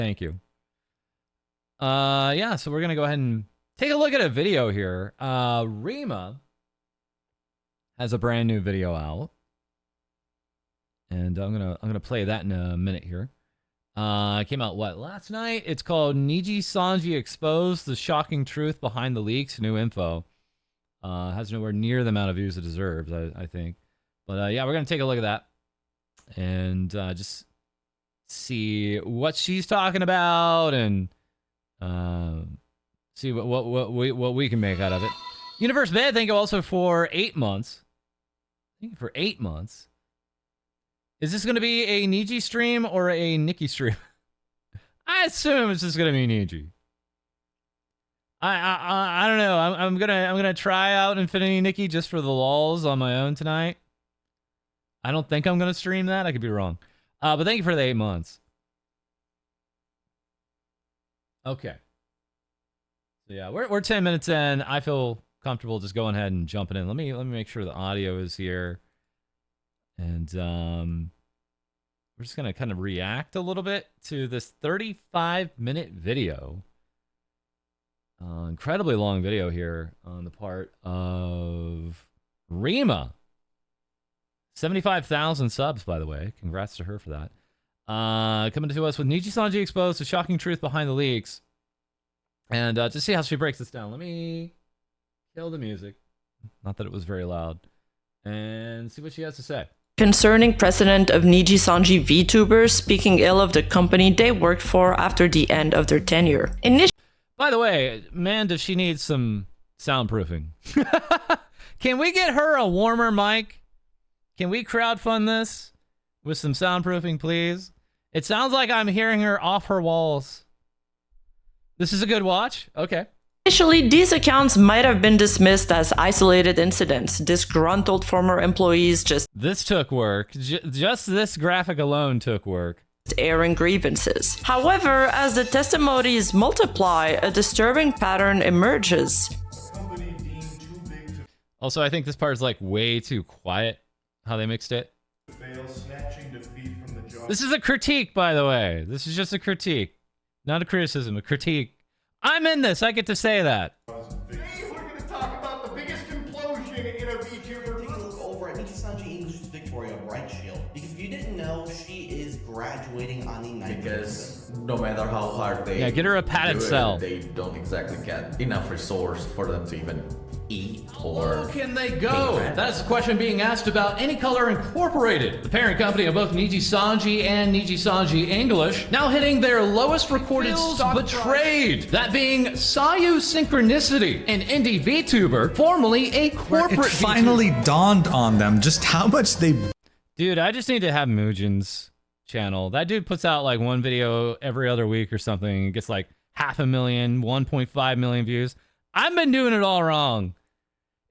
Thank you. Yeah, so we're gonna go ahead and take a look at a video here. Rima has a brand new video out, and I'm gonna play that in a minute here. It came out last night? It's called Nijisanji Exposed: The Shocking Truth Behind the Leaks. New info. Has nowhere near the amount of views it deserves, I think. But yeah, we're gonna take a look at that and just see what she's talking about and see what we can make out of it. Universe Bed, thank you also for 8 months. Thank you for 8 months. Is this going to be a Niji stream or a Nikki stream? I assume it's just going to be Niji. I don't know. I'm gonna try out Infinity Nikki just for the lulz on my own tonight. I don't think I'm gonna stream that. I could be wrong. But thank you for the 8 months. Okay. So yeah, we're 10 minutes in. I feel comfortable just going ahead and jumping in. Let me make sure the audio is here. And we're just gonna kind of react a little bit to this 35-minute video. Incredibly long video here on the part of Rima. 75,000 subs, by the way. Congrats to her for that. Coming to us with Nijisanji Exposed: The Shocking Truth Behind the Leaks. And to see how she breaks this down, let me kill the music. Not that it was very loud. And see what she has to say. Concerning president of Nijisanji Vtuber speaking ill of the company they worked for after the end of their tenure. By the way, man, does she need some soundproofing? Can we get her a warmer mic? Can we crowdfund this with some soundproofing, please? It sounds like I'm hearing her off her walls. This is a good watch? Okay. Initially, these accounts might have been dismissed as isolated incidents. Disgruntled former employees just... This took work. Just this graphic alone took work. Airing grievances. However, as the testimonies multiply, a disturbing pattern emerges. Also, I think this part is like way too quiet, how they mixed it. This is a critique, by the way. This is just a critique. Not a criticism, a critique. I'm in this, I get to say that. Today we're going to talk about the biggest implosion in a VTuber. Take a look over at Nijisanji English's Victoria Bright Shield. Because if you didn't know, she is graduating on the 9th. Because no matter how hard they get her a padded cell. They don't exactly get enough resource for them to even eat or... Where can they go? That's the question being asked about Anycolor Incorporated, the parent company of both Nijisanji and Nijisanji English, now hitting their lowest recorded stock betrayed. That being Sayu Synchronicity, an indie VTuber, formerly a corporate It finally dawned on them just how much they... Dude, I just need to have Mujin's channel. That dude puts out like one video every other week or something. It gets like 500,000, 1.5 million views. I've been doing it all wrong.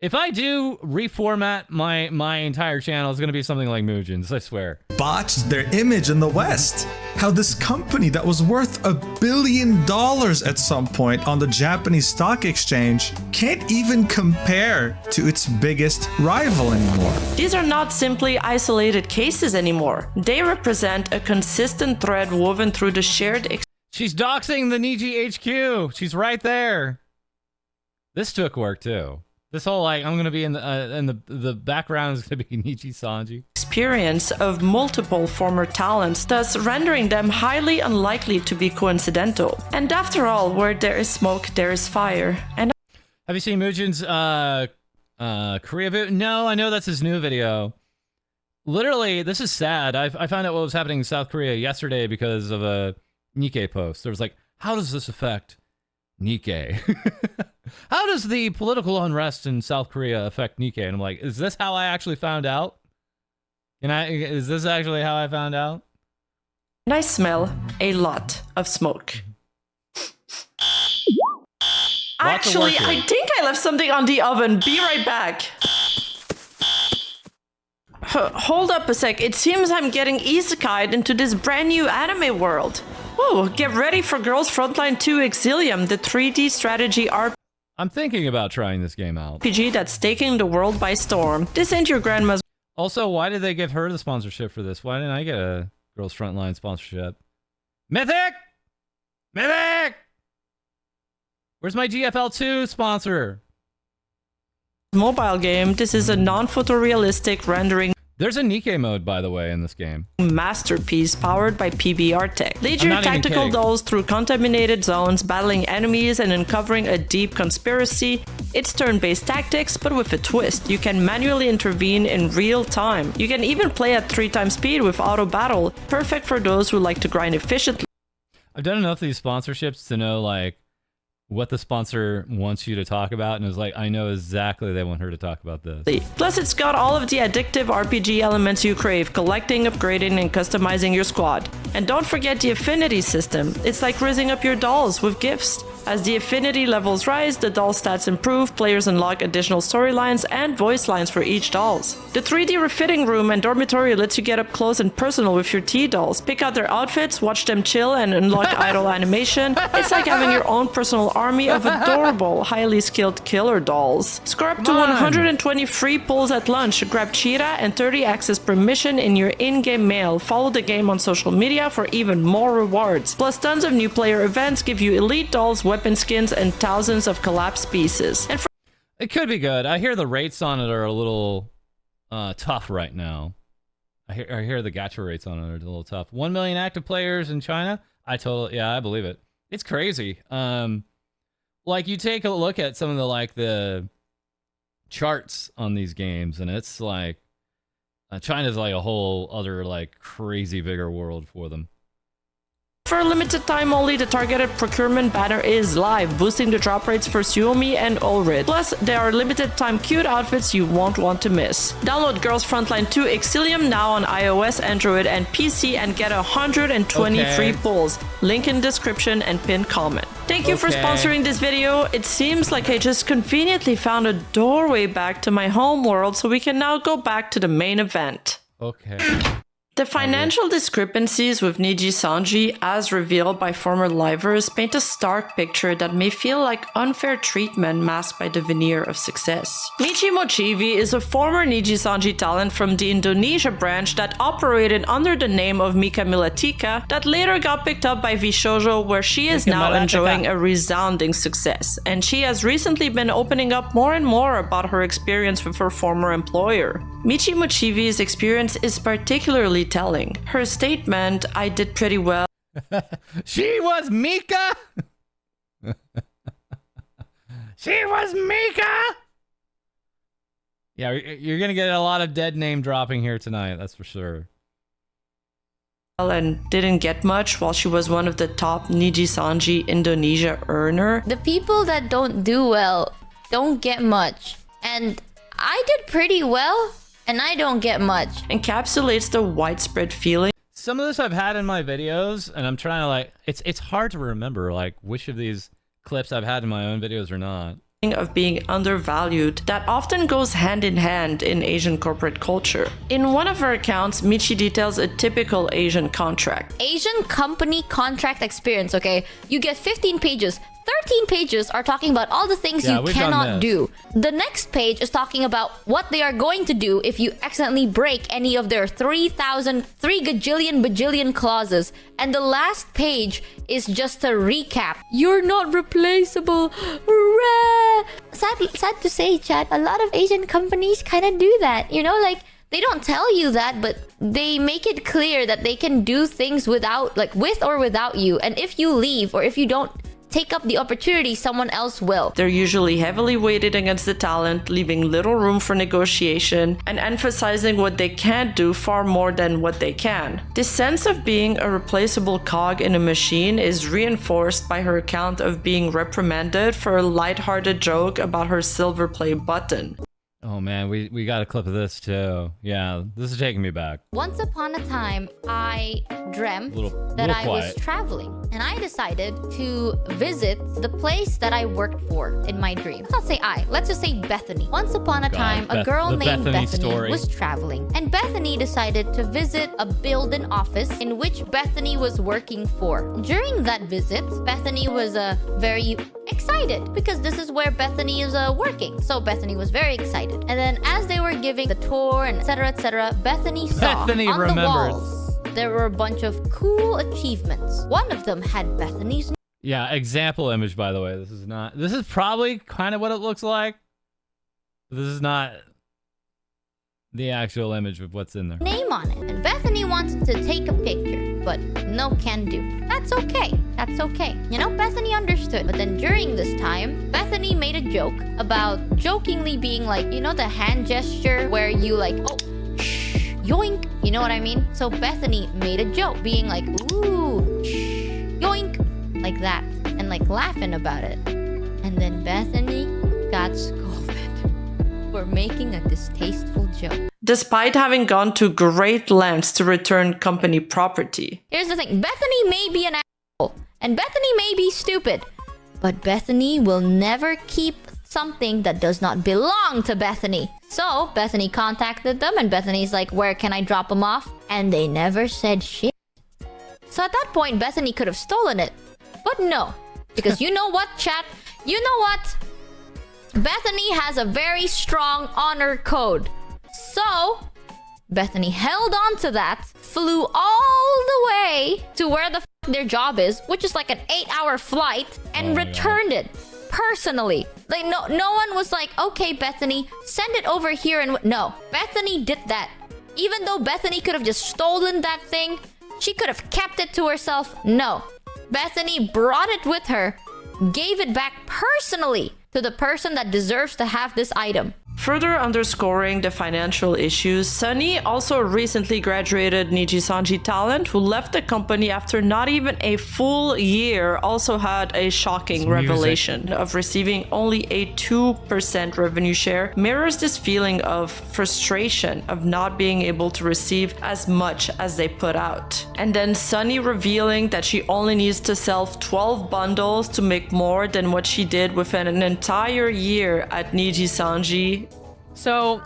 If I do reformat my entire channel, it's going to be something like Mujin's, I swear. botched their image in the West. How this company that was worth $1 billion at some point on the Japanese stock exchange can't even compare to its biggest rival anymore. These are not simply isolated cases anymore. They represent a consistent thread woven through the shared... She's doxing the Niji HQ. She's right there. This took work too. This whole like I'm gonna be in the background is gonna be Nijisanji. Experience of multiple former talents, thus rendering them highly unlikely to be coincidental. And after all, where there is smoke, there is fire. And have you seen Mujin's Korea video? No, I know that's his new video. Literally, this is sad. I found out what was happening in South Korea yesterday because of a Nikkei post. There was like, how does this affect Nikkei? How does the political unrest in South Korea affect Nikkei? And I'm like, is this how I actually found out? Is this actually how I found out? And I smell a lot of smoke. Actually, I think I left something on the oven. Be right back. Hold up a sec. It seems I'm getting isekai'd into this brand new anime world. Whoa, get ready for Girls Frontline 2 Exilium, the 3D strategy RPG. I'm thinking about trying this game out. RPG that's taking the world by storm. This ain't your grandma's. Also, why did they give her the sponsorship for this? Why didn't I get a Girls Frontline sponsorship? Mythic! Mimic! Where's my GFL2 sponsor? Mobile game, this is a non-photorealistic rendering There's a Nikkei mode, by the way, in this game. masterpiece powered by PBR tech. Lead your not even tactical kidding. dolls through contaminated zones, battling enemies and uncovering a deep conspiracy. It's turn-based tactics, but with a twist. You can manually intervene in real time. You can even play at 3x speed with auto battle, perfect for those who like to grind efficiently. I've done enough of these sponsorships to know, like, what the sponsor wants you to talk about, and it was like, I know exactly they want her to talk about this. Plus, it's got all of the addictive RPG elements you crave, collecting, upgrading, and customizing your squad. And don't forget the affinity system. It's like raising up your dolls with gifts. As the affinity levels rise, the doll stats improve, players unlock additional storylines and voice lines for each dolls. The 3D refitting room and dormitory lets you get up close and personal with your T-dolls. Pick out their outfits, watch them chill, and unlock idle animation. It's like having your own personal army of adorable, highly skilled killer dolls. Score up to Come on. 120 free pulls at lunch, grab Cheetah, and 30 access per mission in your in-game mail. Follow the game on social media for even more rewards. Plus, tons of new player events give you elite dolls, weapon skins, and thousands of collapsed pieces. And It could be good. I hear the rates on it are a little tough right now. I hear the gacha rates on it are a little tough. 1 million active players in China? I believe it. It's crazy. Like, you take a look at some of the charts on these games, and it's like China's like a whole other like crazy bigger world for them. for a limited time only, the targeted procurement banner is live, boosting the drop rates for Suomi and Ulrid. Plus, there are limited time cute outfits you won't want to miss. Download Girls Frontline 2 Exilium now on iOS, Android, and PC and get 120 free pulls. Link in description and pinned comment. Thank you for sponsoring this video. It seems like I just conveniently found a doorway back to my home world, so we can now go back to the main event. Okay. The financial discrepancies with Nijisanji, as revealed by former livers, paint a stark picture that may feel like unfair treatment masked by the veneer of success. Michi Mochivi is a former Nijisanji talent from the Indonesia branch that operated under the name of Mika Milatika that later got picked up by Vshoujo, where she is now enjoying a resounding success. And she has recently been opening up more and more about her experience with her former employer. Michi Mochivi's experience is particularly telling. Her statement, "I did pretty well," She was Mika! She was Mika! Yeah, you're gonna get a lot of dead name dropping here tonight, that's for sure. and didn't get much while she was one of the top Nijisanji Indonesia earner. The people that don't do well don't get much. And I did pretty well, and I don't get much. Encapsulates the widespread feeling Some of this I've had in my videos, and I'm trying to like, it's hard to remember like which of these clips I've had in my own videos or not. of being undervalued that often goes hand in hand in Asian corporate culture. In one of her accounts, Michi details a typical Asian contract. Asian company contract experience, okay? You get 15 pages. 13 pages are talking about all the things Yeah, you we've done cannot this. do. The next page is talking about what they are going to do if you accidentally break any of their 3 gajillion bajillion clauses. And the last page is just a recap. You're not replaceable. Hooray! Sad to say, Chad, a lot of Asian companies kind of do that. You know, like, they don't tell you that, but they make it clear that they can do things without, like, with or without you. And if you leave or if you don't take up the opportunity, someone else will. They're usually heavily weighted against the talent, leaving little room for negotiation and emphasizing what they can't do far more than what they can. This sense of being a replaceable cog in a machine is reinforced by her account of being reprimanded for a lighthearted joke about her silver play button. Oh man, we got a clip of this too. Yeah, this is taking me back. Once upon a time, I dreamt that I was traveling, and I decided to visit the place that I worked for in my dream. Let's not say I, let's just say Bethany. Once upon a time, a girl named Bethany was traveling, and Bethany decided to visit a built-in office in which Bethany was working for. During that visit, Bethany was very excited because this is where Bethany is working. So Bethany was very excited. And then as they were giving the tour and etc., Bethany saw on the walls there were a bunch of cool achievements. One of them had Bethany's Yeah, example image, by the way. This is probably kind of what it looks like. This is not the actual image of what's in there. Name on it. And Bethany wanted to take a picture, but no can do. That's okay. That's okay. You know, Bethany understood. But then during this time, Bethany made a joke about jokingly being like, you know, the hand gesture where you like, oh, shh, yoink. You know what I mean? So Bethany made a joke being like, ooh, shh, yoink, like that. And like laughing about it. And then Bethany got scolded for making a distasteful joke. Despite having gone to great lengths to return company property. Here's the thing. Bethany may be an asshole, and Bethany may be stupid, but Bethany will never keep something that does not belong to Bethany. So Bethany contacted them, and Bethany's like, where can I drop them off? And they never said shit. So at that point, Bethany could have stolen it. But no. Because you know what, chat? You know what? Bethany has a very strong honor code. So, Bethany held on to that, flew all the way to where the their job is, which is like an 8-hour flight, and returned it personally. Like, no one was like, okay, Bethany, send it over here. And no, Bethany did that. Even though Bethany could have just stolen that thing, she could have kept it to herself. No, Bethany brought it with her, gave it back personally to the person that deserves to have this item. Further underscoring the financial issues, Sunny also recently graduated Nijisanji talent, who left the company after not even a full year, also had a shocking revelation of receiving only a 2% revenue share. Mirrors this feeling of frustration of not being able to receive as much as they put out. And then Sunny revealing that she only needs to sell 12 bundles to make more than what she did within an entire year at Nijisanji. So,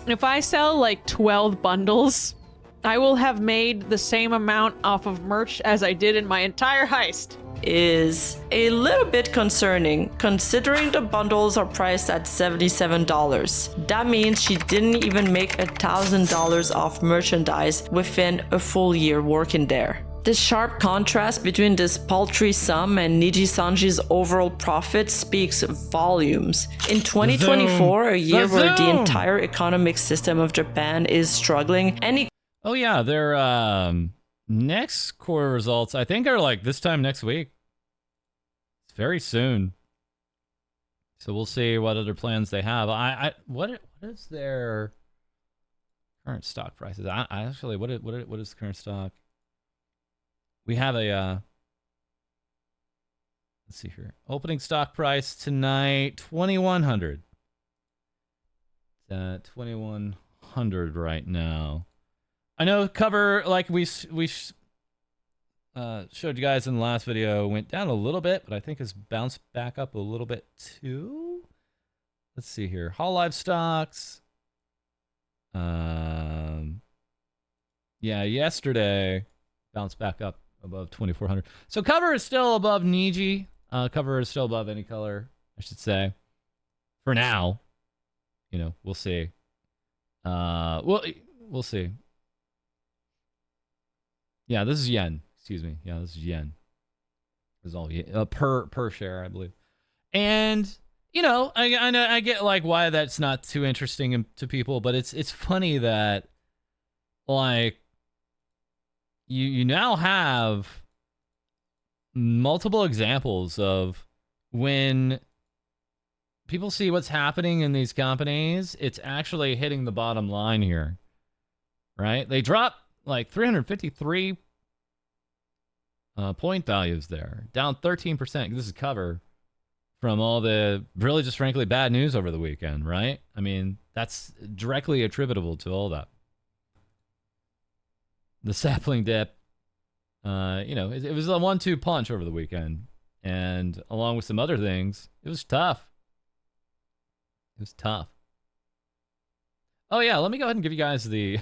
if I sell like 12 bundles, I will have made the same amount off of merch as I did in my entire heist. Is a little bit concerning, considering the bundles are priced at $77. That means she didn't even make $1,000 off merchandise within a full year working there. The sharp contrast between this paltry sum and Nijisanji's overall profit speaks volumes. In 2024, a year where the entire economic system of Japan is struggling, any... Oh yeah, their next quarter results, I think, are like this time next week. It's very soon. So we'll see what other plans they have. What is their current stock prices? I actually, what is the current stock? We have a, let's see here. Opening stock price tonight, 2,100. It's at 2,100 right now. I know cover, like we showed you guys in the last video, went down a little bit, but I think it's bounced back up a little bit too. Let's see here. Hall Live stocks. Yeah, yesterday bounced back up above 2,400. So cover is still above Niji. Cover is still above any color, I should say. For now. You know, we'll see. We'll see. Yeah, this is yen. Excuse me. Yeah, this is yen. This is all yen. Per share, I believe. And, you know, I get like why that's not too interesting to people, but it's funny that like you now have multiple examples of when people see what's happening in these companies, it's actually hitting the bottom line here, right? They drop like 353 point values there, down 13%. This is cover from all the really just frankly bad news over the weekend, right? I mean, that's directly attributable to all that. The sapling dip, you know, it was a 1-2 punch over the weekend. And along with some other things, it was tough. It was tough. Oh, yeah, let me go ahead and give you guys the...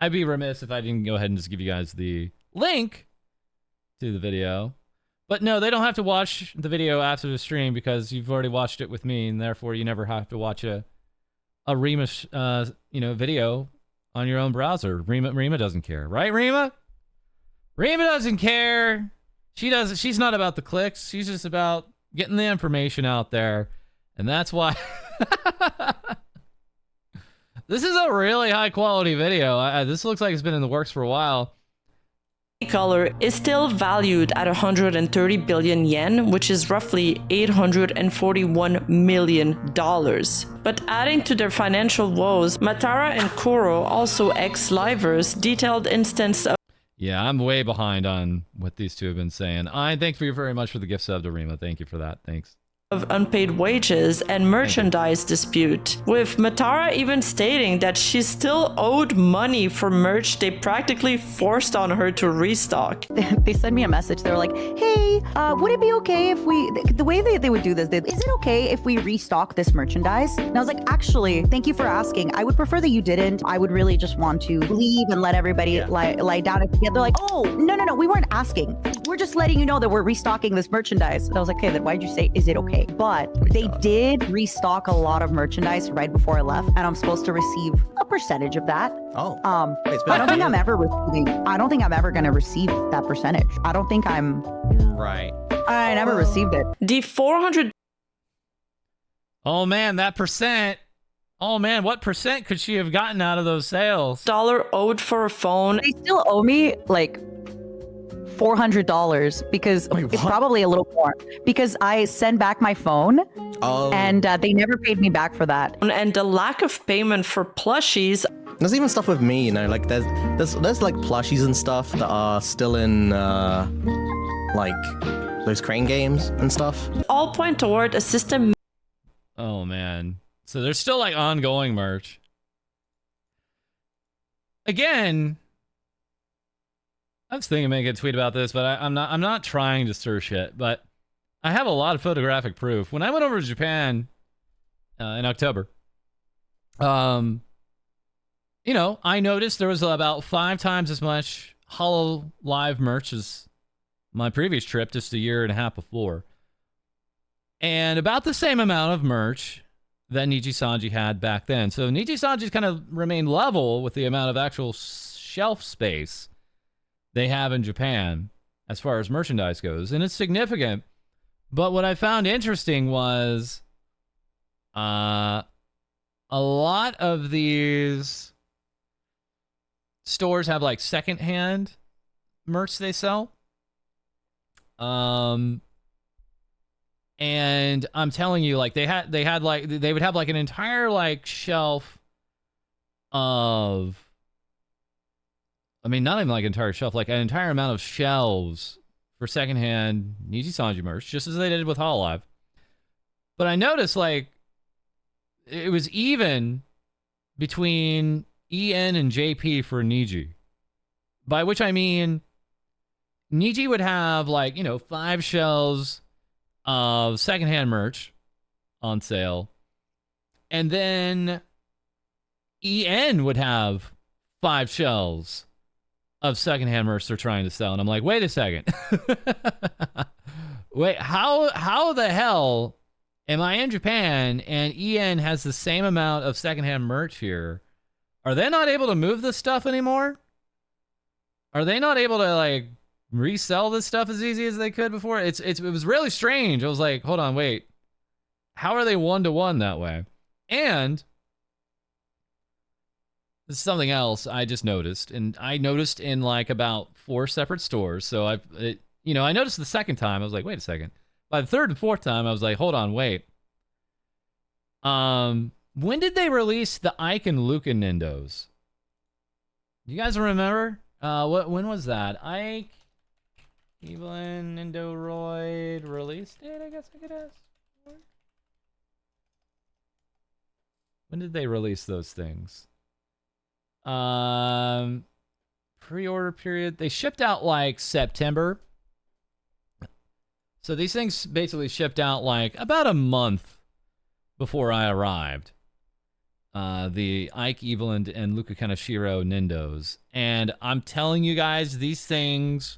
I'd be remiss if I didn't go ahead and just give you guys the link to the video. But no, they don't have to watch the video after the stream because you've already watched it with me, and therefore you never have to watch a Rima, you know, video on your own browser. Rima doesn't care, right, Rima? Rima doesn't care. She's not about the clicks. She's just about getting the information out there. And that's why this is a really high quality video. This looks like it's been in the works for a while. Color is still valued at 130 billion yen, which is roughly $841 million. But adding to their financial woes, Matara and Kuro, also ex-livers, detailed instance of Yeah, I'm way behind on what these two have been saying. Thank you very much for the gift sub to Rima. Thank you for that. Thanks. of unpaid wages and merchandise dispute, with Matara even stating that she still owed money for merch they practically forced on her to restock. They sent me a message. They were like, hey, would it be okay if we, the way they would do this, is it okay if we restock this merchandise? And I was like, actually, thank you for asking. I would prefer that you didn't. I would really just want to leave and let everybody lie down and forget. They're like, oh, no, we weren't asking. We're just letting you know that we're restocking this merchandise. And I was like, okay, then why'd you say, is it okay? But they did restock a lot of merchandise right before I left, and I'm supposed to receive a percentage of that. Oh. I don't think I'm ever receiving. I don't think I'm ever going to receive that percentage. I don't think I'm. Right. I never received it. The 400 Oh man, that percent. Oh man, what percent could she have gotten out of those sales? dollar owed for a phone. They still owe me like $400 because it's probably a little more because I send back my phone and they never paid me back for that. And the lack of payment for plushies. There's even stuff with me, you know, like there's like plushies and stuff that are still in like those crane games and stuff. All point toward a system. Oh man. So there's still like ongoing merch. Again, I was thinking of making a tweet about this, but I'm not trying to stir shit, but I have a lot of photographic proof. When I went over to Japan in October, you know, I noticed there was about 5 times as much Holo Live merch as my previous trip just a year and a half before. And about the same amount of merch that Nijisanji had back then. So Nijisanji's kind of remained level with the amount of actual shelf space they have in Japan as far as merchandise goes. And it's significant. But what I found interesting was a lot of these stores have like secondhand merch they sell. And I'm telling you, like they would have like an entire like shelf of, I mean, not even like an entire shelf, like an entire amount of shelves for secondhand Nijisanji merch, just as they did with Hololive. But I noticed like it was even between EN and JP for Niji. By which I mean Niji would have like, you know, 5 shelves of secondhand merch on sale. And then EN would have 5 shelves of secondhand merch they're trying to sell. And I'm like, wait a second. Wait, how the hell am I in Japan and EN has the same amount of secondhand merch here? Are they not able to move this stuff anymore? Are they not able to like resell this stuff as easy as they could before? It was really strange. I was like, hold on, wait. How are they 1-to-1 that way? And this is something else I just noticed, and I noticed in like about 4 separate stores. So I noticed the second time. I was like, wait a second. By the 3rd and 4th time, I was like, hold on, wait. When did they release the Ike and Luca Nindos? You guys remember? When was that? Ike, Evelyn, Nindoroid release date, I guess I could ask. When did they release those things? Pre-order period. They shipped out like September. So these things basically shipped out like about a month before I arrived. The Ike, Evelyn, and Luca Kaneshiro Nindos. And I'm telling you guys, these things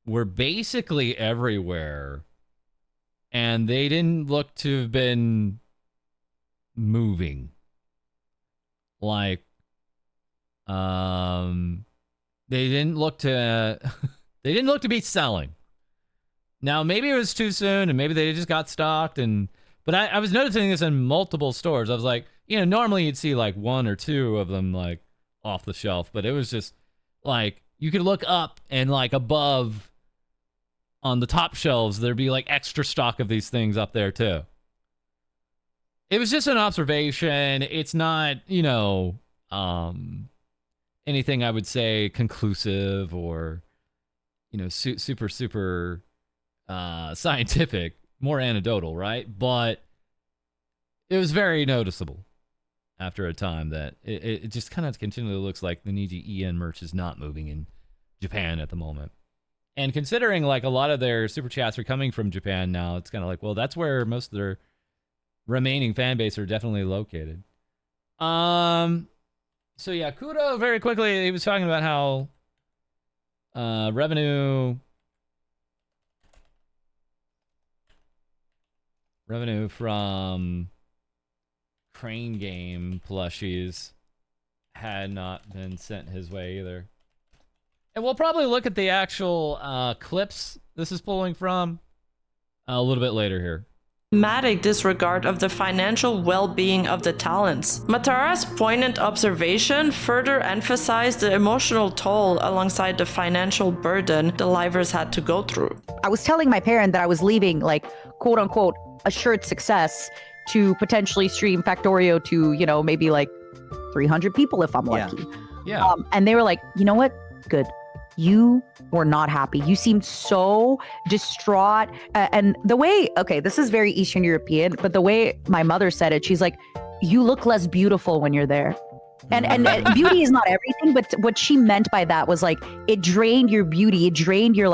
were basically everywhere. And they didn't look to have been moving. Like, they didn't look to They didn't look to be selling. Now, maybe it was too soon, and maybe they just got stocked. But I was noticing this in multiple stores. I was like, normally you'd see like 1 or 2 of them like off the shelf, but it was just like you could look up and like above on the top shelves, there'd be like extra stock of these things up there too. It was just an observation. It's not, anything I would say conclusive or, super scientific, more anecdotal, right? But it was very noticeable after a time that it just kind of continually looks like the Niji EN merch is not moving in Japan at the moment. And considering like a lot of their super chats are coming from Japan now, it's kind of like, well, that's where most of their remaining fan base are definitely located. So yeah, Kudo, very quickly, he was talking about how revenue from Crane Game plushies had not been sent his way either. And we'll probably look at the actual clips this is pulling from a little bit later here. Dramatic disregard of the financial well-being of the talents. Matara's poignant observation further emphasized the emotional toll alongside the financial burden the livers had to go through. I was telling my parent that I was leaving, like, quote unquote, assured success to potentially stream Factorio to, maybe like 300 people if I'm lucky. Yeah. And they were like, you know what? Good. You were not happy. You seemed so distraught. And the way, okay, this is very Eastern European, but the way my mother said it, she's like, you look less beautiful when you're there. And beauty is not everything, but what she meant by that was like, it drained your beauty. It drained your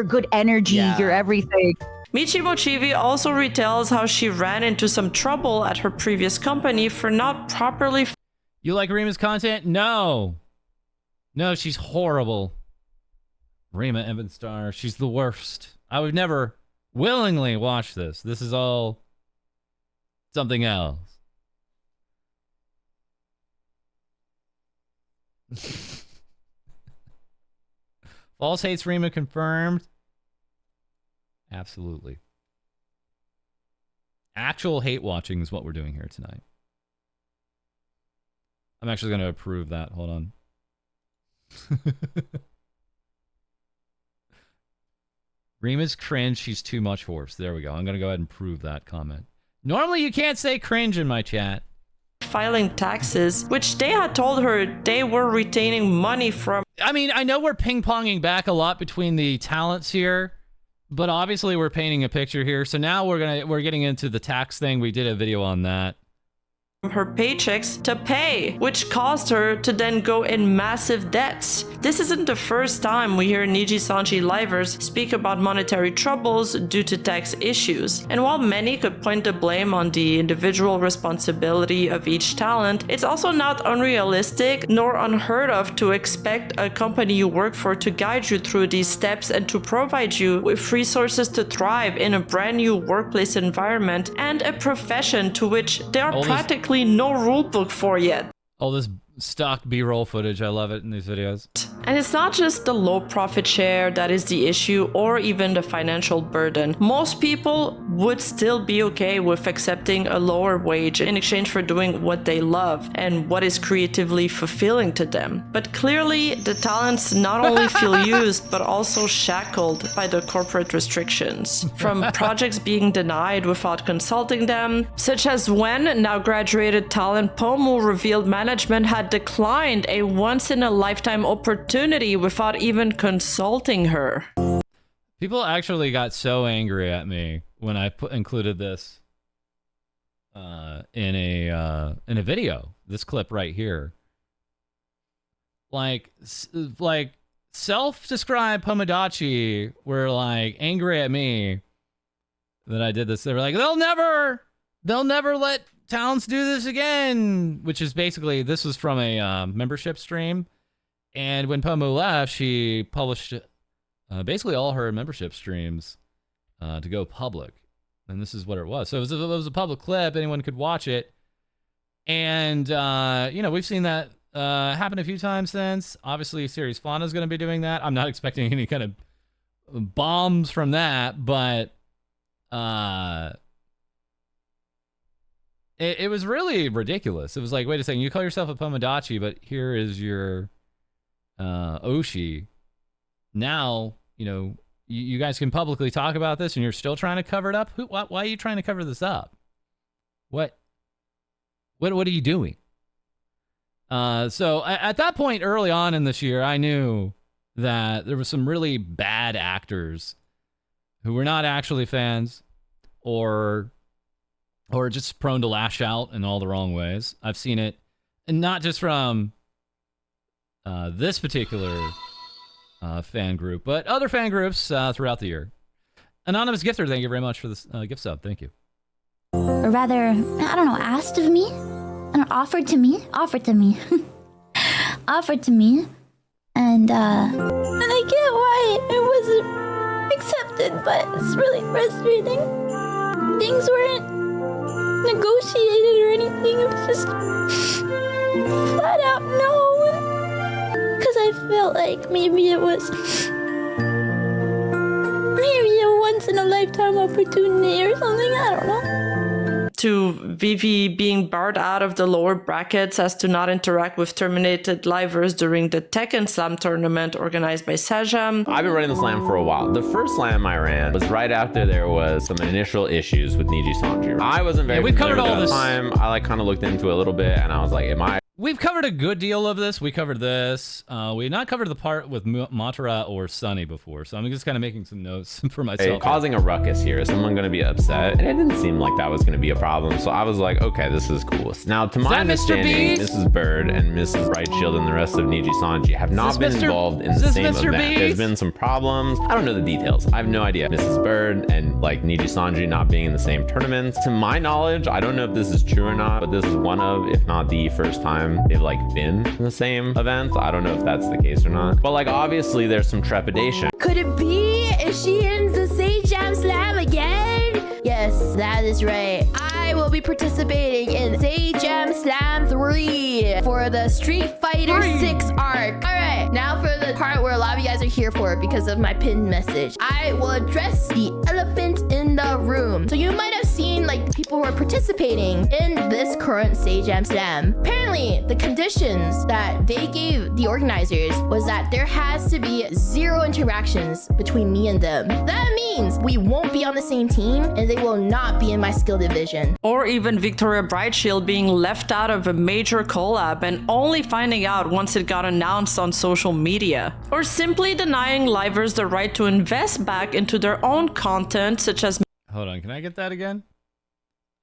good energy, your everything. Michimo Chibi also retells how she ran into some trouble at her previous company for not properly... You like Rima's content? No, she's horrible. Rima Evenstar, she's the worst. I would never willingly watch this. This is all something else. False hates Rima confirmed. Absolutely. Actual hate watching is what we're doing here tonight. I'm actually going to approve that. Hold on. Rima's cringe. She's too much horse. There we go. I'm going to go ahead and prove that comment. Normally you can't say cringe in my chat. Filing taxes, which they had told her they were retaining money from. I mean, I know we're ping-ponging back a lot between the talents here, but obviously we're painting a picture here. So now we're getting into the tax thing. We did a video on that. Her paychecks to pay, which caused her to then go in massive debts. This isn't the first time we hear Nijisanji livers speak about monetary troubles due to tax issues. And while many could point the blame on the individual responsibility of each talent, it's also not unrealistic nor unheard of to expect a company you work for to guide you through these steps and to provide you with resources to thrive in a brand new workplace environment and a profession to which there are practically no rule book for yet. All this stock B-roll footage, I love it in these videos. And it's not just the low profit share that is the issue or even the financial burden. Most people would still be okay with accepting a lower wage in exchange for doing what they love and what is creatively fulfilling to them. But clearly, the talents not only feel used, but also shackled by the corporate restrictions. From projects being denied without consulting them, such as when now graduated talent Pomu revealed management had declined a once-in-a-lifetime opportunity without even consulting her. People actually got so angry at me when I included this in a video. This clip right here. Like self-described Pomodachi were like angry at me that I did this. They were like, they'll never let talents do this again, which is basically, this was from a membership stream. And when Pomu left, she published basically all her membership streams to go public. And this is what it was. So it was a public clip. Anyone could watch it. And, we've seen that Happened a few times since. Obviously, Series Fauna is going to be doing that. I'm not expecting any kind of bombs from that, but it was really ridiculous. It was like, wait a second, you call yourself a Pomodachi, but here is your Oshi. Now, you know, you guys can publicly talk about this, and you're still trying to cover it up. Why are you trying to cover this up? What are you doing? So at that point, early on in this year, I knew that there was some really bad actors who were not actually fans, or just prone to lash out in all the wrong ways. I've seen it, and not just from this particular fan group, but other fan groups throughout the year. Anonymous Gifter, thank you very much for this gift sub. Thank you. Or rather, I don't know, asked of me? And offered to me? Offered to me. Offered to me. And I get why it wasn't accepted, but it's really frustrating. Things weren't negotiated or anything. It was just flat out no. Because I felt like maybe it was a once in a lifetime opportunity or something. I don't know. To Vivi being barred out of the lower brackets as to not interact with terminated livers during the Tekken Slam tournament organized by Sajam. I've been running the slam for a while. The first slam I ran was right after there was some initial issues with Nijisanji. I wasn't very we've covered all at the this time. I like kind of looked into it a little bit, and I was like, am I? We've covered a good deal of this. We covered this. We had not covered the part with Matara or Sunny before, so I'm just kind of making some notes for myself. Causing a ruckus here. Is someone going to be upset? And it didn't seem like that was going to be a problem, so I was like, okay, this is cool. Now, to my understanding, Mrs. Bird and Mrs. Brightshield and the rest of Nijisanji have not been involved in the same event. There's been some problems. I don't know the details. I have no idea. Mrs. Bird and like Nijisanji not being in the same tournaments. To my knowledge, I don't know if this is true or not, but this is one of, if not the first time they've like been in the same event. I don't know if that's the case or not, but like obviously there's some trepidation. Could it be? Is she in the Jam Slam again? Yes, that is right. I will be participating in Jam Slam 3 for the Street Fighter 6 arc. All right, now for the part where a lot of you guys are here for because of my pinned message. I will address the elephant in the room. So you might have seen like people who are participating in this current Jam Slam. Apparently, the conditions that they gave the organizers was that there has to be 0 interactions between me and them. That means we won't be on the same team and they will not be in my skill division. Or even Victoria Brightshield being left out of a major collab and only finding out once it got announced on social media. Or simply denying livers the right to invest back into their own content, such as... Hold on, can I get that again?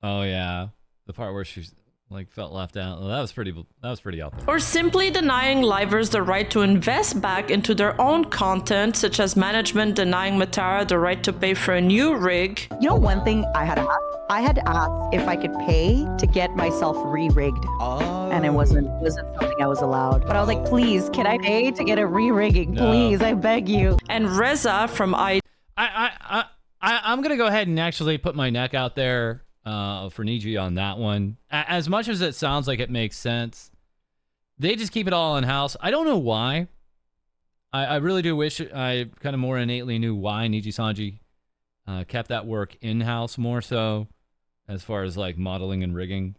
Oh yeah, the part where she's like felt left out. Well, that was pretty out there. Or simply denying livers the right to invest back into their own content, such as management denying Matara the right to pay for a new rig. You know, one thing I had to ask if I could pay to get myself re-rigged. And it wasn't something I was allowed. But I was like, please, can I pay to get a re-rigging? No. Please, I beg you. And Reza from I'm gonna go ahead and actually put my neck out there for Niji on that one. As much as it sounds like it makes sense, they just keep it all in-house. I don't know why. I really do wish I kind of more innately knew why Nijisanji kept that work in-house more so, as far as like modeling and rigging,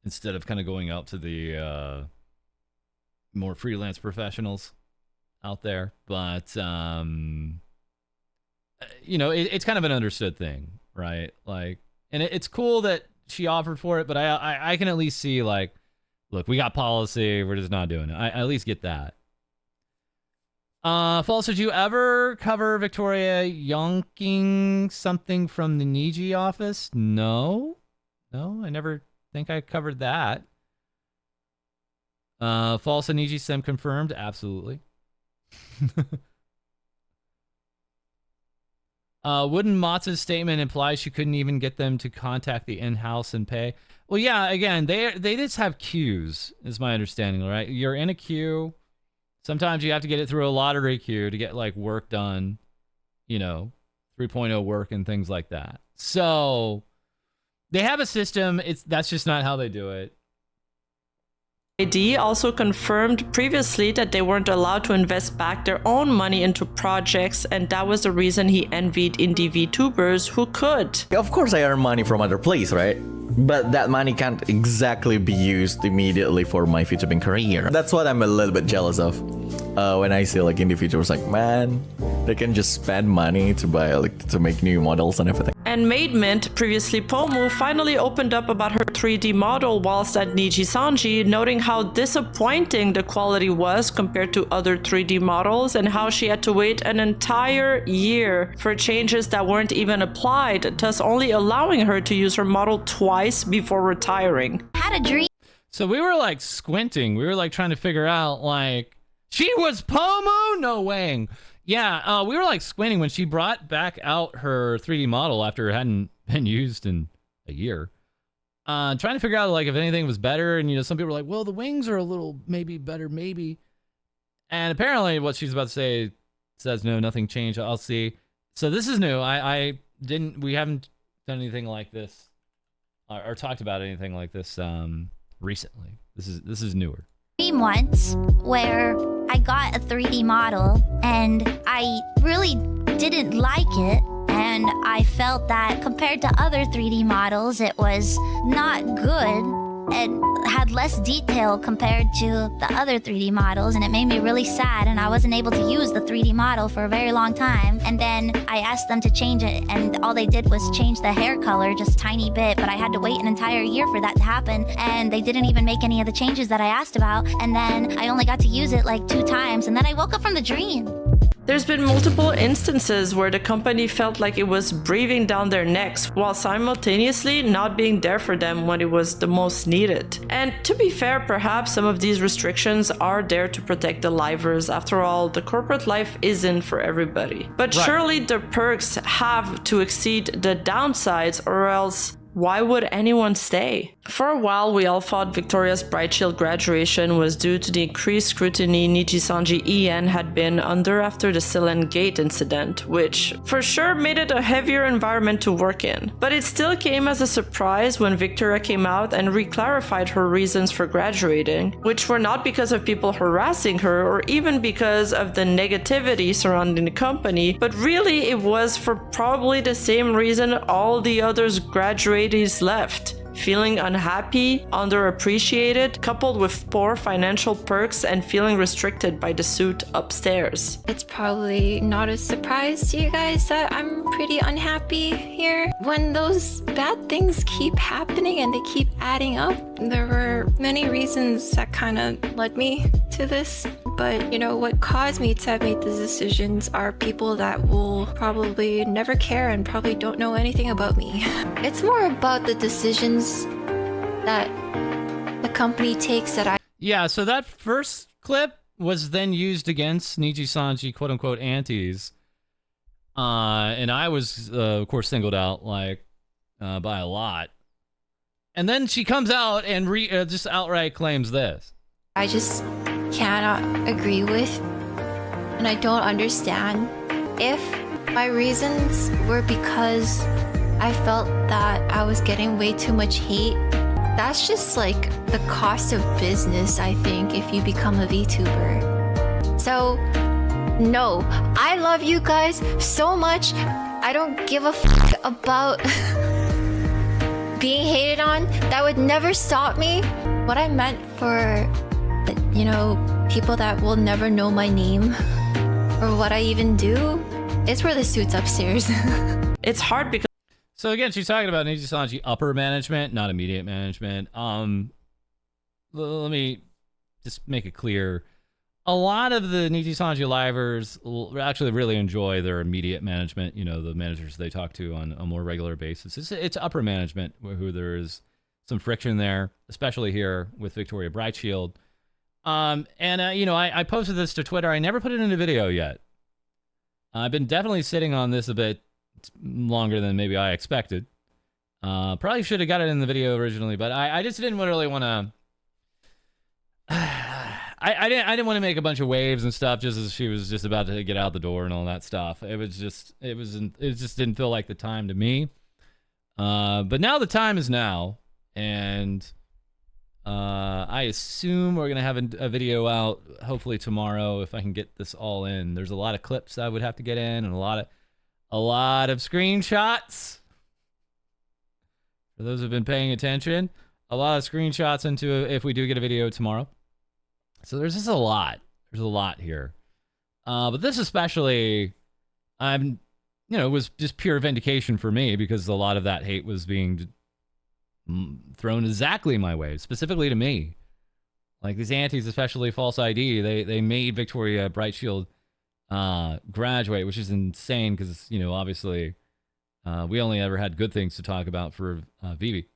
instead of kind of going out to the more freelance professionals out there. But you know, it's kind of an understood thing, right? Like, and it's cool that she offered for it, but I can at least see like, look, we got policy, we're just not doing it. I at least get that. False, did you ever cover Victoria yonking something from the Niji office? No, I never think I covered that. False and Niji sim confirmed, absolutely. Wouldn't Matsu's statement imply she couldn't even get them to contact the in-house and pay? Well, yeah, again, they just have queues, is my understanding, right? You're in a queue. Sometimes you have to get it through a lottery queue to get, like, work done, you know, 3.0 work and things like that. So, they have a system. That's just not how they do it. FalseEyeD also confirmed previously that they weren't allowed to invest back their own money into projects, and that was the reason he envied indie VTubers who could. Of course I earn money from other places, right? But that money can't exactly be used immediately for my VTubing career. That's what I'm a little bit jealous of. When I see like indie VTubers, like, man, they can just spend money to buy like to make new models and everything. And Maidmint, previously Pomu, finally opened up about her 3D model whilst at Nijisanji, noting how disappointing the quality was compared to other 3D models and how she had to wait an entire year for changes that weren't even applied, thus only allowing her to use her model twice before retiring. Had a dream. So we were like squinting. We were like trying to figure out like, she was Pomu? No way. Yeah, we were like squinting when she brought back out her 3D model after it hadn't been used in a year. Trying to figure out like if anything was better, and you know, some people were like, well, the wings are a little maybe better, maybe. And apparently what she's about to say says no, nothing changed. I'll see. So this is new. We haven't done anything like this or talked about anything like this recently. This is newer. Once where I got a 3D model and I really didn't like it, and I felt that compared to other 3D models it was not good and had less detail compared to the other 3D models, and it made me really sad, and I wasn't able to use the 3D model for a very long time. And then I asked them to change it, and all they did was change the hair color just a tiny bit, but I had to wait an entire year for that to happen, and they didn't even make any of the changes that I asked about, and then I only got to use it like 2 times, and then I woke up from the dream. There's been multiple instances where the company felt like it was breathing down their necks while simultaneously not being there for them when it was the most needed. And to be fair, perhaps some of these restrictions are there to protect the livers. After all, the corporate life isn't for everybody. But surely the perks have to exceed the downsides, or else why would anyone stay? For a while, we all thought Victoria's Bright Shield graduation was due to the increased scrutiny Nijisanji EN had been under after the Silen Gate incident, which for sure made it a heavier environment to work in. But it still came as a surprise when Victoria came out and reclarified her reasons for graduating, which were not because of people harassing her or even because of the negativity surrounding the company, but really it was for probably the same reason all the others graduatees left. Feeling unhappy, underappreciated, coupled with poor financial perks and feeling restricted by the suit upstairs. It's probably not a surprise to you guys that I'm pretty unhappy here. When those bad things keep happening and they keep adding up, there were many reasons that kind of led me to this. But, you know, what caused me to make these decisions are people that will probably never care and probably don't know anything about me. It's more about the decisions that the company takes that I... Yeah, so that first clip was then used against Nijisanji, quote-unquote, aunties. And I was, of course, singled out, like, by a lot. And then she comes out and just outright claims this. I just cannot agree with, and I don't understand. If my reasons were because I felt that I was getting way too much hate, that's just like the cost of business, I think, if you become a VTuber. So, no, I love you guys so much. I don't give a f about being hated on. That would never stop me. What I meant for, you know, people that will never know my name or what I even do, is where the suit's upstairs. It's hard because... So again, she's talking about Nijisanji upper management, not immediate management. Let me just make it clear. A lot of the Nijisanji livers actually really enjoy their immediate management, you know, the managers they talk to on a more regular basis. It's upper management who there is some friction there, especially here with Victoria Bright Shield. You know, I posted this to Twitter. I never put it in a video yet. I've been definitely sitting on this a bit longer than maybe I expected. Probably should have got it in the video originally, but I just didn't really want to... I didn't want to make a bunch of waves and stuff just as she was just about to get out the door and all that stuff. It just didn't feel like the time to me. But now the time is now, and I assume we're gonna have a video out hopefully tomorrow if I can get this all in. There's a lot of clips I would have to get in and a lot of screenshots. For those who've been paying attention, a lot of screenshots into if we do get a video tomorrow. So there's just a lot. There's a lot here. But this especially, it was just pure vindication for me because a lot of that hate was being thrown exactly my way, specifically to me. Like these antis, especially FalseEyeD, they made Victoria Bright Shield graduate, which is insane because, obviously we only ever had good things to talk about for Vivi.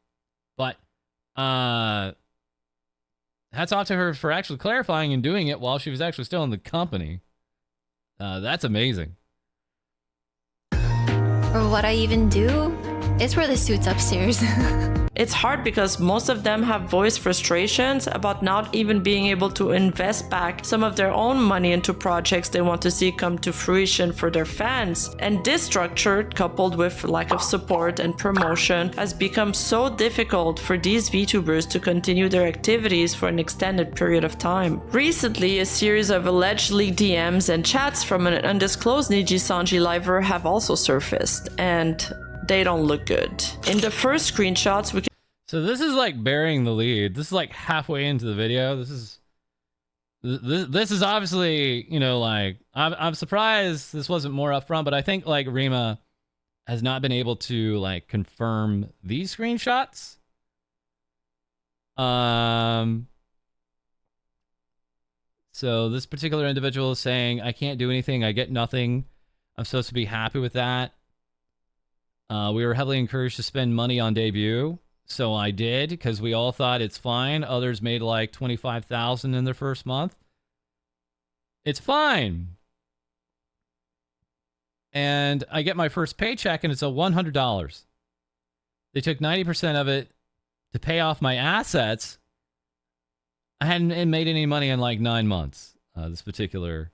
But hats off to her for actually clarifying and doing it while she was actually still in the company. That's amazing. Or what I even do? It's where the suit's upstairs. It's hard because most of them have voiced frustrations about not even being able to invest back some of their own money into projects they want to see come to fruition for their fans. And this structure, coupled with lack of support and promotion, has become so difficult for these VTubers to continue their activities for an extended period of time. Recently, a series of alleged leaked DMs and chats from an undisclosed Nijisanji liver have also surfaced, and they don't look good. In the first screenshots, we can... So this is like burying the lead. This is like halfway into the video. This is obviously, I'm surprised this wasn't more upfront, but I think like Rima has not been able to like confirm these screenshots. So this particular individual is saying, I can't do anything. I get nothing. I'm supposed to be happy with that. We were heavily encouraged to spend money on debut, so I did because we all thought it's fine. Others made like 25,000 in their first month. It's fine. And I get my first paycheck and it's a $100. They took 90% of it to pay off my assets. I hadn't made any money in like 9 months. This particular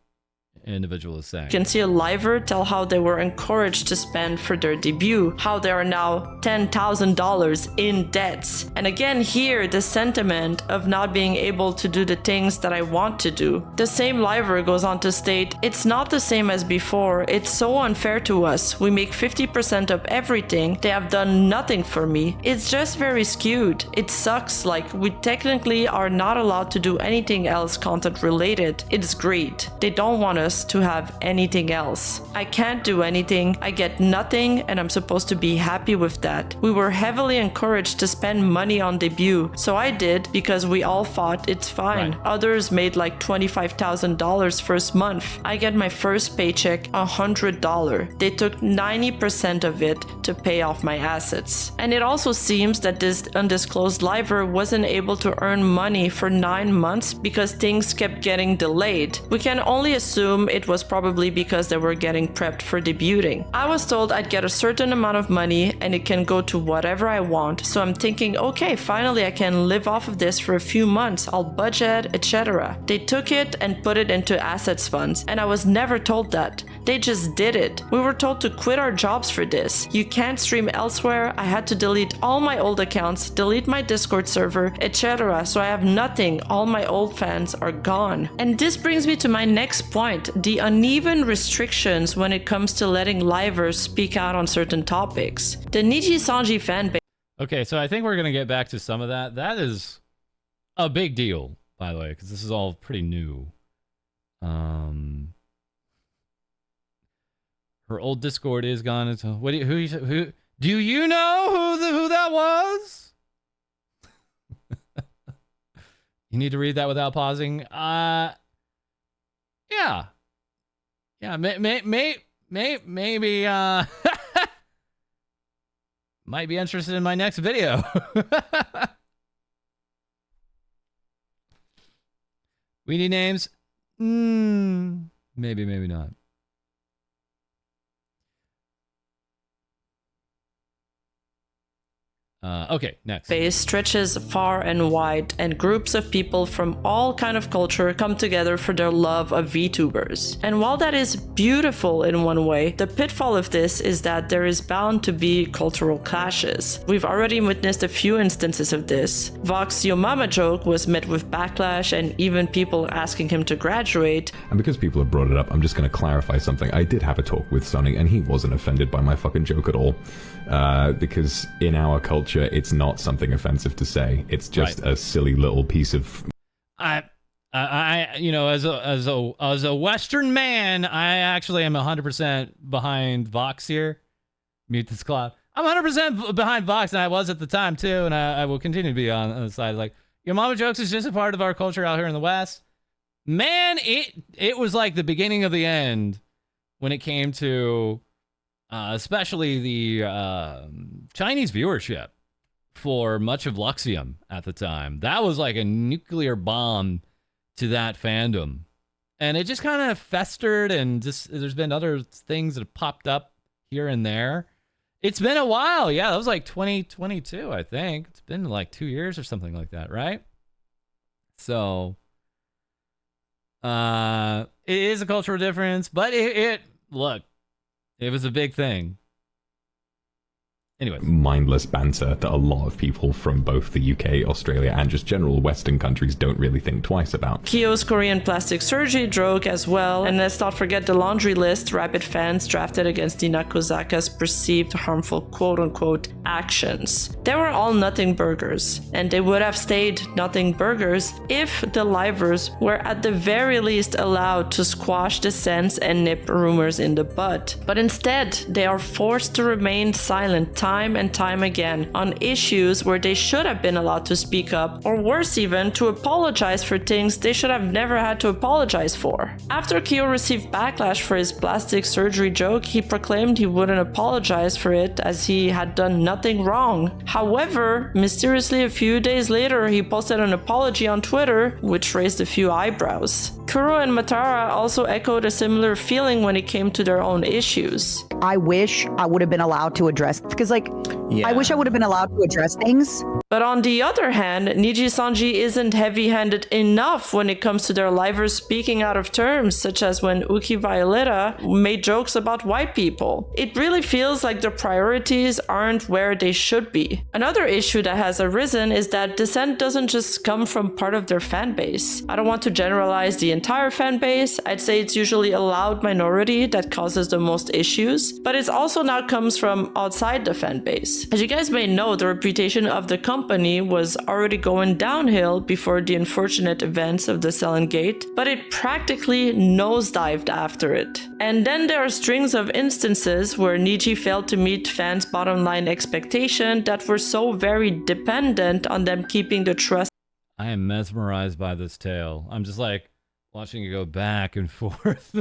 individual is saying. You can see a liver tell how they were encouraged to spend for their debut, how they are now $10,000 in debts. And again here, the sentiment of not being able to do the things that I want to do. The same liver goes on to state, it's not the same as before. It's so unfair to us. We make 50% of everything. They have done nothing for me. It's just very skewed. It sucks. Like we technically are not allowed to do anything else content related. It's great. They don't want us to have anything else. I can't do anything. I get nothing and I'm supposed to be happy with that. We were heavily encouraged to spend money on debut, so I did because we all thought it's fine. Right. Others made like $25,000 first month. I get my first paycheck $100. They took 90% of it to pay off my assets. And it also seems that this undisclosed liver wasn't able to earn money for 9 months because things kept getting delayed. We can only assume it was probably because they were getting prepped for debuting. I was told I'd get a certain amount of money and it can go to whatever I want, so I'm thinking, okay, finally I can live off of this for a few months, I'll budget, etc. They took it and put it into assets funds, and I was never told that. They just did it. We were told to quit our jobs for this. You can't stream elsewhere. I had to delete all my old accounts, delete my Discord server, etc. So I have nothing. All my old fans are gone. And this brings me to my next point, the uneven restrictions when it comes to letting livers speak out on certain topics. The Nijisanji fanbase. Okay, so I think we're going to get back to some of that. That is a big deal, by the way, because this is all pretty new. Her old Discord is gone. What do you, do you know who that was? You need to read that without pausing. Yeah. Maybe might be interested in my next video. We need names. Maybe not. Okay, next. Base stretches far and wide, and groups of people from all kind of culture come together for their love of VTubers. And while that is beautiful in one way, the pitfall of this is that there is bound to be cultural clashes. We've already witnessed a few instances of this. Vox Yo Mama joke was met with backlash and even people asking him to graduate. And because people have brought it up, I'm just going to clarify something. I did have a talk with Sonny, and he wasn't offended by my fucking joke at all. Because in our culture, it's not something offensive to say. It's just a silly little piece of. I you know, as a Western man, I actually am 100% behind Vox here. Mute this cloud. I'm 100% behind Vox, and I was at the time too, and I will continue to be on the side. Like, your mama jokes is just a part of our culture out here in the West. Man, it was like the beginning of the end when it came to. Especially the Chinese viewership for much of Luxium at the time. That was like a nuclear bomb to that fandom. And it just kind of festered, and just there's been other things that have popped up here and there. It's been a while. Yeah, that was like 2022, I think. It's been like 2 years or something like that, right? So, it is a cultural difference, but look, it was a big thing. Anyway. Mindless banter that a lot of people from both the UK, Australia, and just general Western countries don't really think twice about. Kyo's Korean plastic surgery joke as well, and let's not forget the laundry list Rapid fans drafted against Dina Kozaka's perceived harmful quote-unquote actions. They were all nothing burgers, and they would have stayed nothing burgers if the livers were at the very least allowed to squash dissents and nip rumors in the bud. But instead, they are forced to remain silent time and time again on issues where they should have been allowed to speak up, or worse even, to apologize for things they should have never had to apologize for. After Kyo received backlash for his plastic surgery joke, he proclaimed he wouldn't apologize for it as he had done nothing wrong. However, mysteriously a few days later, he posted an apology on Twitter, which raised a few eyebrows. Kuro and Matara also echoed a similar feeling when it came to their own issues. I wish I would have been allowed to address, because I wish I would have been allowed to address things. But on the other hand, Nijisanji isn't heavy-handed enough when it comes to their livers speaking out of terms, such as when Uki Violeta made jokes about white people. It really feels like their priorities aren't where they should be. Another issue that has arisen is that dissent doesn't just come from part of their fan base. I don't want to generalize the entire fan base. I'd say it's usually a loud minority that causes the most issues, but it also now comes from outside the fan base. As you guys may know, the reputation of the company was already going downhill before the unfortunate events of the Selen Gate, but it practically nosedived after it. And then there are strings of instances where Niji failed to meet fans' bottom line expectation that were so very dependent on them keeping the trust. I am mesmerized by this tale. I'm just like watching it go back and forth.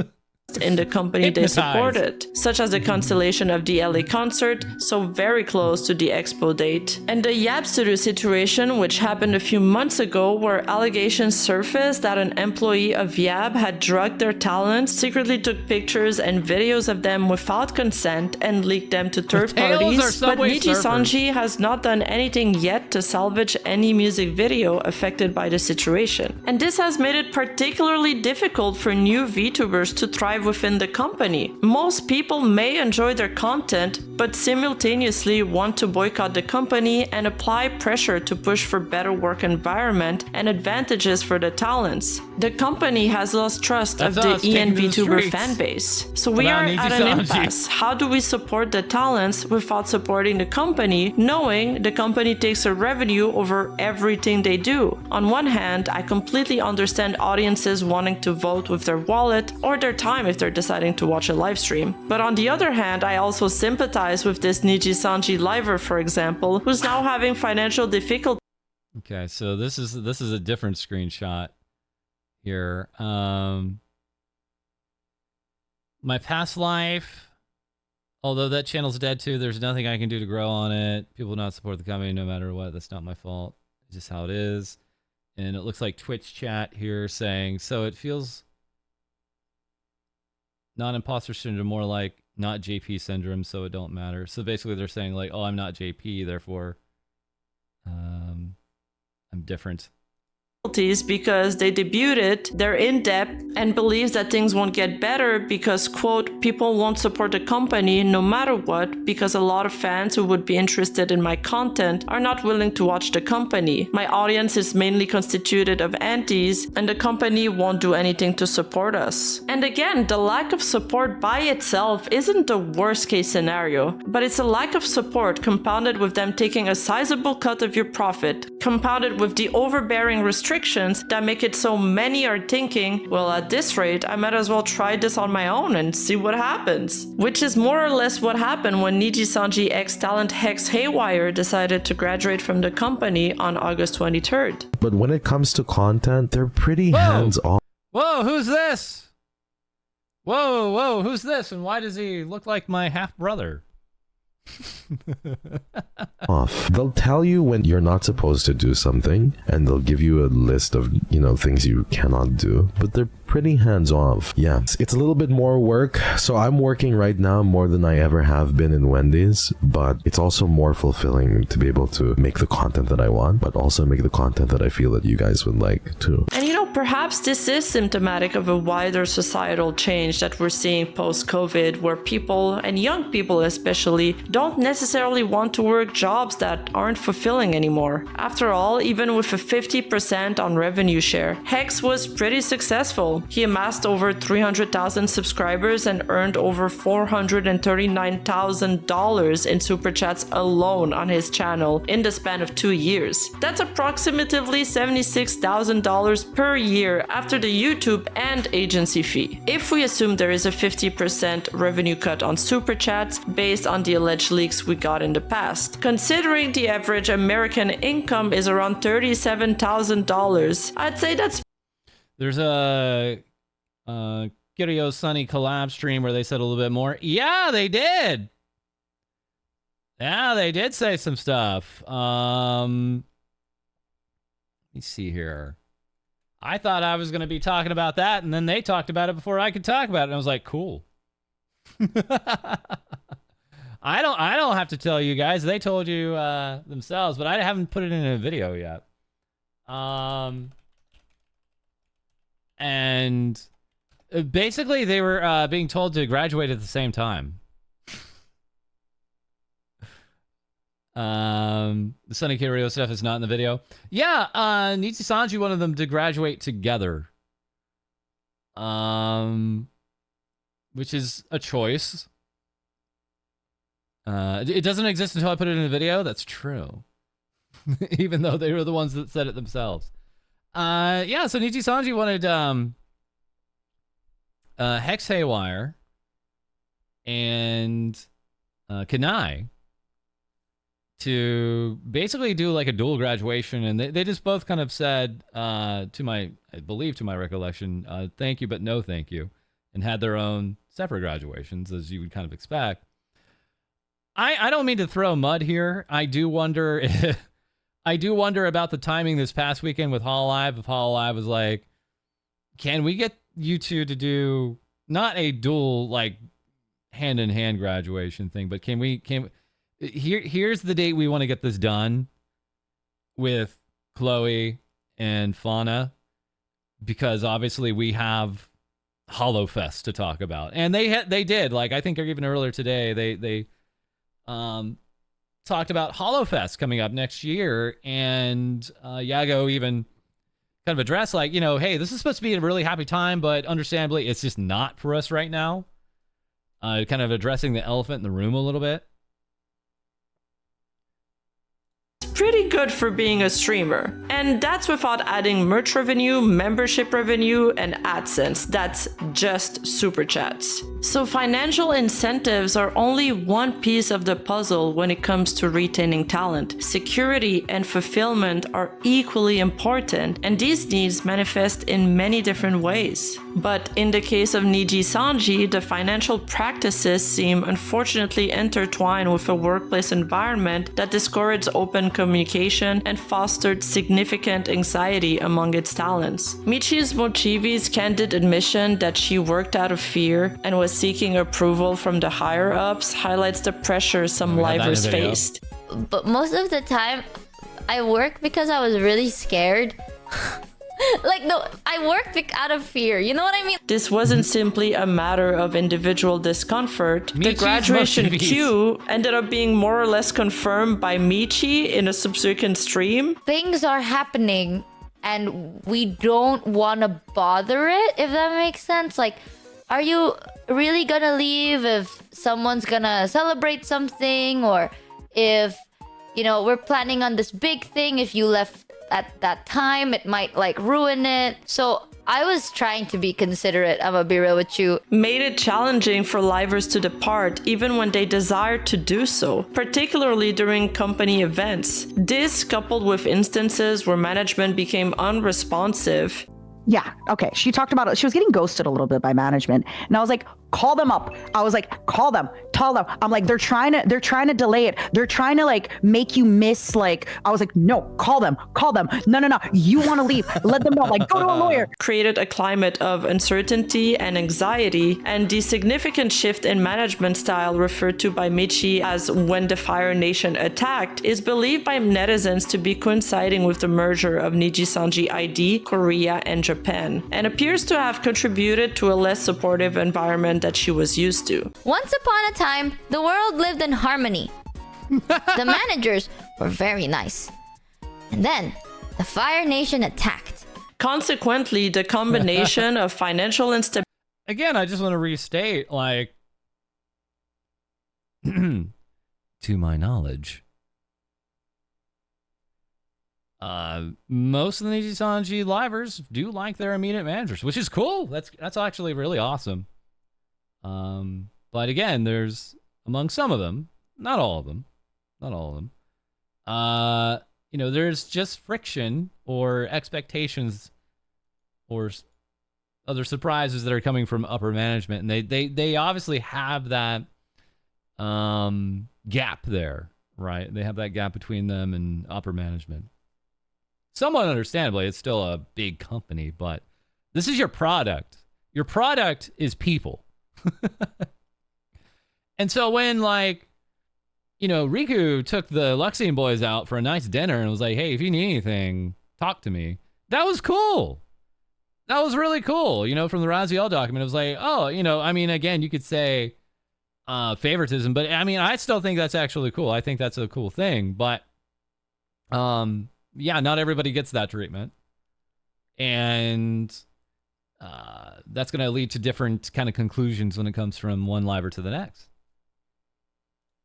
In the company they supported, such as the cancellation of the LA concert, so very close to the expo date, and the Yabsuru situation, which happened a few months ago, where allegations surfaced that an employee of Yab had drugged their talents, secretly took pictures and videos of them without consent, and leaked them to third parties. But Nijisanji has not done anything yet to salvage any music video affected by the situation. And this has made it particularly difficult for new VTubers to thrive within the company. Most people may enjoy their content, but simultaneously want to boycott the company and apply pressure to push for better work environment and advantages for the talents. The company has lost trust of the EN VTuber fan base. So we are at an impasse. How do we support the talents without supporting the company, knowing the company takes a revenue over everything they do? On one hand, I completely understand audiences wanting to vote with their wallet or their time if they're deciding to watch a live stream. But on the other hand, I also sympathize with this Nijisanji liver, for example, who's now having financial difficulties. Okay, so this is a different screenshot here. My past life, although that channel's dead too, there's nothing I can do to grow on it. People not support the company no matter what. That's not my fault. It's just how it is. And it looks like Twitch chat here saying, so it feels not imposter syndrome, more like not JP syndrome, so it don't matter. So basically they're saying like, oh, I'm not JP, therefore I'm different. Because they debuted, they're in-depth and believes that things won't get better because, quote, people won't support the company no matter what because a lot of fans who would be interested in my content are not willing to watch the company. My audience is mainly constituted of antis and the company won't do anything to support us. And again, the lack of support by itself isn't the worst case scenario, but it's a lack of support compounded with them taking a sizable cut of your profit, compounded with the overbearing restrictions that make it so many are thinking, well, at this rate, I might as well try this on my own and see what happens. Which is more or less what happened when Nijisanji ex-talent Hex Haywire decided to graduate from the company on August 23rd. But when it comes to content, they're pretty hands-on. Whoa, who's this? Whoa, who's this? And why does he look like my half-brother? Off. They'll tell you when you're not supposed to do something, and they'll give you a list of, things you cannot do, but they're pretty hands-off. Yeah, it's a little bit more work, so I'm working right now more than I ever have been in Wendy's, but it's also more fulfilling to be able to make the content that I want, but also make the content that I feel that you guys would like too. And perhaps this is symptomatic of a wider societal change that we're seeing post-COVID, where people, and young people especially, don't necessarily want to work jobs that aren't fulfilling anymore. After all, even with a 50% on revenue share, Hex was pretty successful. He amassed over 300,000 subscribers and earned over $439,000 in super chats alone on his channel in the span of 2 years. That's approximately $76,000 per year after the YouTube and agency fee. If we assume there is a 50% revenue cut on super chats based on the alleged leaks we got in the past, considering the average American income is around $37,000, I'd say that's... There's a Kiryu Sunny collab stream where they said a little bit more. Yeah, they did. Yeah, they did say some stuff. Let me see here. I thought I was going to be talking about that, and then they talked about it before I could talk about it, and I was like, cool. I don't have to tell you guys. They told you themselves, but I haven't put it in a video yet. And basically, they were being told to graduate at the same time. The Sunny Kiryu stuff is not in the video. Yeah, Nijisanji wanted them to graduate together. Which is a choice. It doesn't exist until I put it in a video. That's true. Even though they were the ones that said it themselves. Yeah, so Nijisanji wanted Hex Haywire and Kanai to basically do like a dual graduation, and they just both kind of said I believe to my recollection, thank you but no thank you, and had their own separate graduations, as you would kind of expect. I don't mean to throw mud here. I do wonder about the timing this past weekend with HoloLive. If HoloLive was like, can we get you two to do not a dual like hand-in-hand graduation thing, but here's the date we want to get this done with Chloe and Fauna, because obviously we have HoloFest to talk about, and they did, like, I think even earlier today they talked about HoloFest coming up next year, and Yago even kind of addressed, like, hey, this is supposed to be a really happy time, but understandably it's just not for us right now. Kind of addressing the elephant in the room a little bit. Pretty good for being a streamer, and that's without adding merch revenue, membership revenue, and AdSense. That's just super chats. So financial incentives are only one piece of the puzzle when it comes to retaining talent. Security and fulfillment are equally important, and these needs manifest in many different ways. But in the case of Nijisanji, the financial practices seem unfortunately intertwined with a workplace environment that discouraged open communication and fostered significant anxiety among its talents. Michi's Mochivi's candid admission that she worked out of fear and was seeking approval from the higher-ups highlights the pressure some livers faced. But most of the time, I worked because I was really scared. Like, no, I worked out of fear. You know what I mean? This wasn't simply a matter of individual discomfort. The graduation queue ended up being more or less confirmed by Michi in a subsequent stream. Things are happening and we don't want to bother it, if that makes sense. Like, are you really gonna leave if someone's gonna celebrate something? Or if, you know, we're planning on this big thing, if you left at that time, it might like ruin it. So I was trying to be considerate, I'm gonna be real with you. Made it challenging for livers to depart even when they desired to do so, particularly during company events. This, coupled with instances where management became unresponsive. Yeah, okay. She talked about it. She was getting ghosted a little bit by management. And I was like, call them up. I was like, call them, tell them. I'm like, they're trying to delay it. They're trying to like make you miss, like, I was like, no, call them. No. You want to leave. Let them know, like, go to a lawyer. Created a climate of uncertainty and anxiety, and the significant shift in management style referred to by Michi as when the Fire Nation attacked is believed by netizens to be coinciding with the merger of Nijisanji ID, Korea, and Japan, and appears to have contributed to a less supportive environment that she was used to. Once upon a time, the world lived in harmony. The managers were very nice. And then, the Fire Nation attacked. Consequently, the combination of financial instability... Again, I just want to restate, like, to my knowledge, most of the Nijisanji livers do like their immediate managers, which is cool. That's actually really awesome. But again, there's among some of them, not all of them, you know, there's just friction or expectations or other surprises that are coming from upper management, and they obviously have that gap there, right? They have that gap between them and upper management. Somewhat understandably, it's still a big company, but this is your product. Your product is people. And so when, like, you know, Riku took the Luxian boys out for a nice dinner and was like, hey, if you need anything, talk to me. That was cool. That was really cool. You know, from the Raziel document, it was like, oh, you know, I mean, again, you could say favoritism, but I mean, I still think that's actually cool. I think that's a cool thing, but yeah, not everybody gets that treatment. And that's going to lead to different kind of conclusions when it comes from one liver to the next.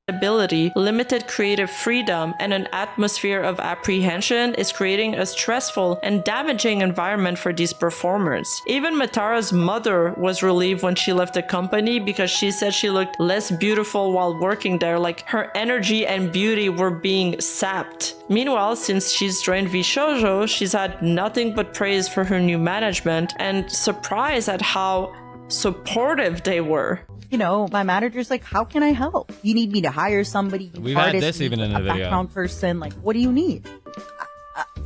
Ability, limited creative freedom, and an atmosphere of apprehension is creating a stressful and damaging environment for these performers. Even Matara's mother was relieved when she left the company because she said she looked less beautiful while working there, like her energy and beauty were being sapped. Meanwhile, since she's joined Vshoujo, she's had nothing but praise for her new management and surprise at how supportive they were. You know, my manager's like, how can I help? You need me to hire somebody? We've had this even in the video. Background person, like, what do you need?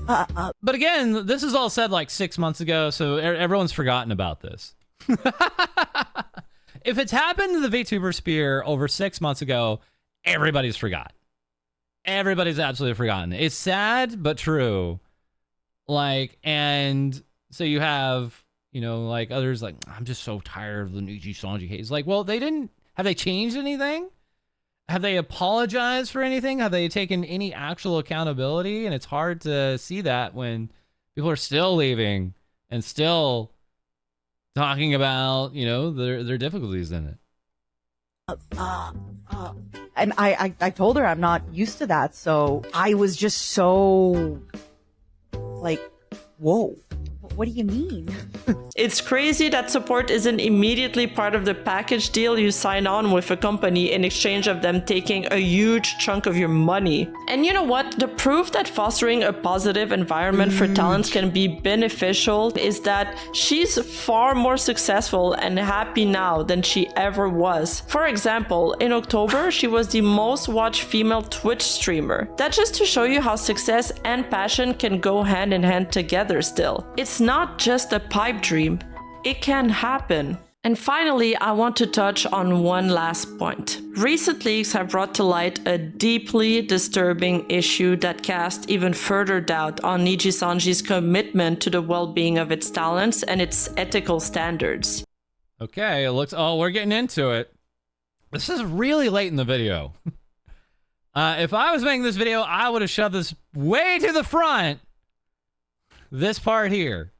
But again, this is all said like 6 months ago, so everyone's forgotten about this. If it's happened to the VTuber sphere over 6 months ago, everybody's forgot. Everybody's absolutely forgotten. It's sad, but true. Like, and so you have, you know, like others like, I'm just so tired of the Nijisanji hate. It's like, well, have they changed anything? Have they apologized for anything? Have they taken any actual accountability? And it's hard to see that when people are still leaving and still talking about, you know, their difficulties in it. And I told her I'm not used to that. So I was just so like, whoa. What do you mean? It's crazy that support isn't immediately part of the package deal you sign on with a company in exchange of them taking a huge chunk of your money. And you know what? The proof that fostering a positive environment for talents can be beneficial is that she's far more successful and happy now than she ever was. For example, in October, she was the most watched female Twitch streamer. That's just to show you how success and passion can go hand in hand together still. It's not just a pipe dream. It can happen. And finally, I want to touch on one last point. Recent leaks have brought to light a deeply disturbing issue that casts even further doubt on Nijisanji's commitment to the well-being of its talents and its ethical standards. Okay, it looks... Oh, we're getting into it. This is really late in the video. If I was making this video, I would have shoved this way to the front. This part here.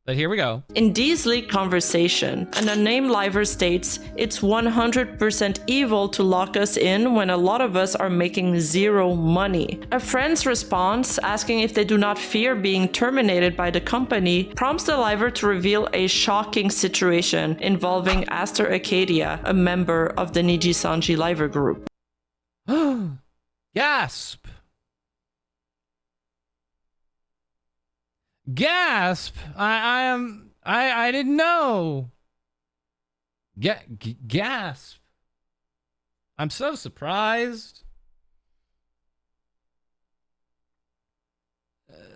But here we go. In Dee's leaked conversation, an unnamed liver states, "It's 100% evil to lock us in when a lot of us are making zero money." A friend's response, asking if they do not fear being terminated by the company, prompts the liver to reveal a shocking situation involving Aster Acadia, a member of the Nijisanji liver group. Gasp! Gasp! I didn't know. Gasp! I'm so surprised.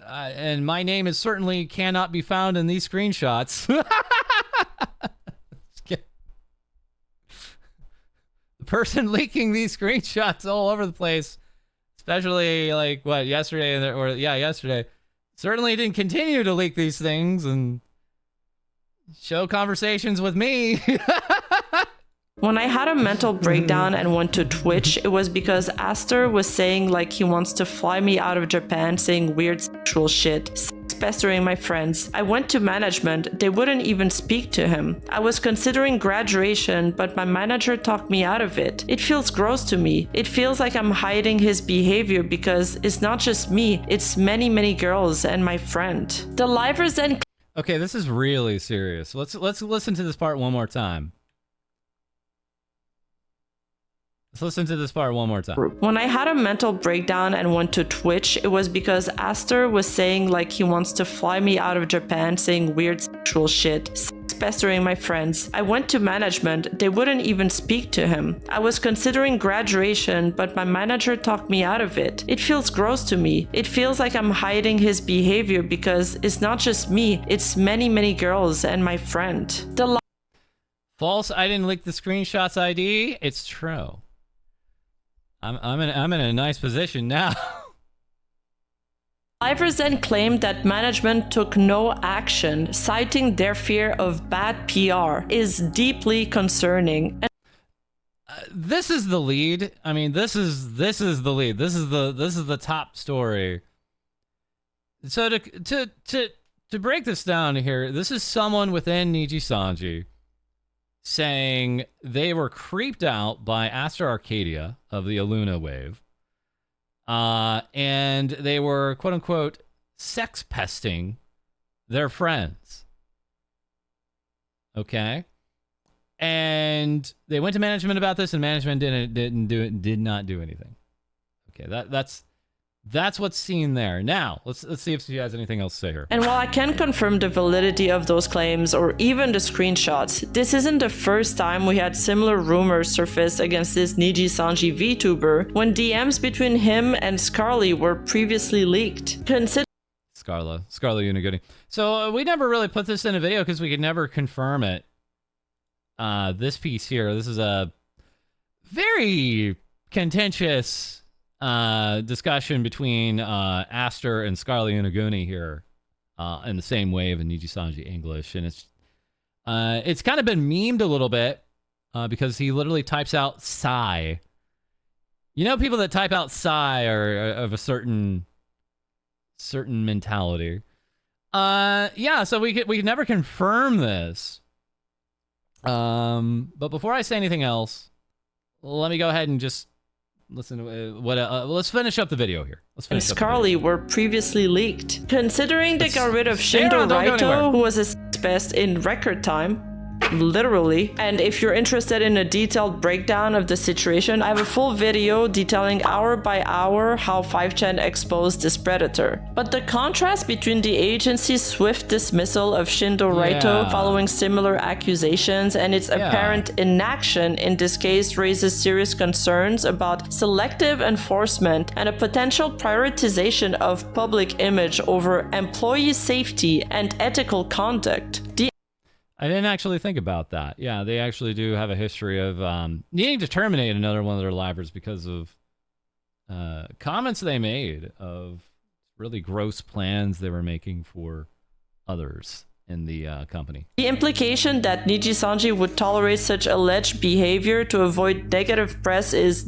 And my name is certainly cannot be found in these screenshots. The person leaking these screenshots all over the place, especially like what yesterday yesterday. Certainly didn't continue to leak these things and show conversations with me. When I had a mental breakdown and went to Twitch, it was because Aster was saying like he wants to fly me out of Japan, saying weird sexual shit, pestering my friends. I went to management, they wouldn't even speak to him. I was considering graduation, but my manager talked me out of it. It feels gross to me. It feels like I'm hiding his behavior because it's not just me, it's many girls and my friend. The livers then... Okay, this is really serious. Let's listen to this part one more time. Let's listen to this part one more time. When I had a mental breakdown and went to Twitch, it was because Aster was saying like he wants to fly me out of Japan, saying weird sexual shit, pestering my friends. I went to management, they wouldn't even speak to him. I was considering graduation, but my manager talked me out of it. It feels gross to me. It feels like I'm hiding his behavior because it's not just me, it's many girls and my friend. False, I didn't leak the screenshots ID. It's true. I'm in a nice position now. Livers then claimed that management took no action, citing their fear of bad PR is deeply concerning. This is the lead. I mean, this is the lead. This is the top story. So to break this down here, this is someone within Nijisanji saying they were creeped out by Aster Arcadia of the Aluna wave. And they were, quote unquote, sex pesting their friends. Okay? And they went to management about this, and management did not do anything. Okay, that's what's seen there. Now, let's see if she has anything else to say here. And while I can confirm the validity of those claims or even the screenshots, this isn't the first time we had similar rumors surface against this Nijisanji VTuber when DMs between him and Scarly were previously leaked. Scarla Unigudi. So we never really put this in a video because we could never confirm it. This piece here, this is a very contentious discussion between Aster and Scarly Uniguni here in the same wave in Nijisanji English, and it's kind of been memed a little bit because he literally types out sigh. You know, people that type out sigh are of a certain mentality. Yeah, so we could never confirm this. But before I say anything else, let me go ahead and just listen to what. Let's finish up the video here. And Scarly were previously leaked. Considering they got rid of Shindo Raito, who was his best in record time, literally. And if you're interested in a detailed breakdown of the situation, I have a full video detailing hour by hour how 5chan exposed this predator. But the contrast between the agency's swift dismissal of Shindo Raito following similar accusations and its apparent inaction in this case raises serious concerns about selective enforcement and a potential prioritization of public image over employee safety and ethical conduct. I didn't actually think about that. Yeah, they actually do have a history of needing to terminate another one of their livers because of comments they made of really gross plans they were making for others in the company. The implication that Nijisanji would tolerate such alleged behavior to avoid negative press is